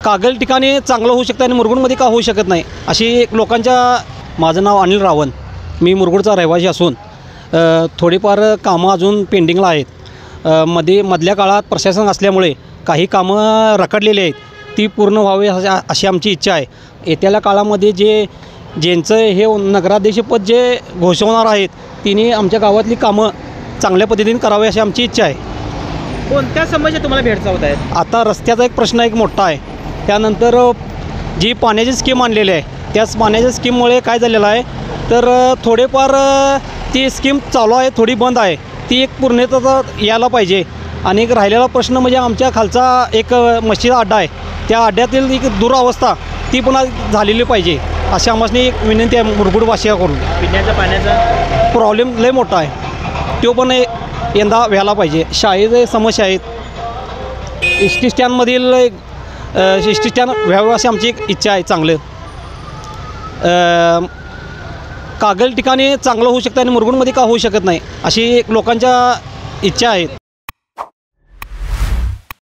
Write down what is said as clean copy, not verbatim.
कागल ठिकाणी चांगलं होऊ शकतं आणि मुरगुडमध्ये का होऊ शकत नाही अशी एक लोकांच्या. माझं नाव अनिल रावण, मी मुरगुडचा रहिवासी असून थोडीफार कामं अजून पेंडिंगला आहेत. मधल्या काळात प्रशासन असल्यामुळे काही कामं रखडलेली आहेत, ती पूर्ण व्हावी अशी आमची इच्छा आहे. येत्याला काळामध्ये ज्यांचं हे नगराध्यक्षपद जे घोषवणार आहेत तिने आमच्या गावातली कामं चांगल्या पद्धतीने करावी अशी आमची इच्छा आहे. कोणत्या समस्या तुम्हाला भेडसावत आहेत? आता रस्त्याचा एक प्रश्न एक मोठा आहे. त्यानंतर जी पाण्याची स्कीम आणलेली आहे त्याच पाण्याच्या स्कीममुळे काय झालेलं आहे तर थोडेफार ती स्कीम चालू आहे, थोडी बंद आहे, ती एक पूर्णतः यायला पाहिजे. आणि एक राहिलेला प्रश्न म्हणजे आमच्या खालचा एक मशीद अड्डा आहे, त्या अड्ड्यातील एक दुरावस्था ती पुन्हा झालेली पाहिजे अशी आम्हाला एक विनंती आहे मुरगुडवासियाकडून. पिण्याच्या पाण्याचा प्रॉब्लेम लय मोठा आहे, तो पण यंदा व्हायला पाहिजे. शाळेचे समस्या आहेत, एस टी स्टँडमधील एस टी स्टँड व्हावं अशी आमची एक इच्छा आहे. चांगलं कागल ठिकाणी चांगलं होऊ शकतं आणि मुरगुडमध्ये का होऊ शकत नाही अशी एक लोकांच्या इच्छा आहेत.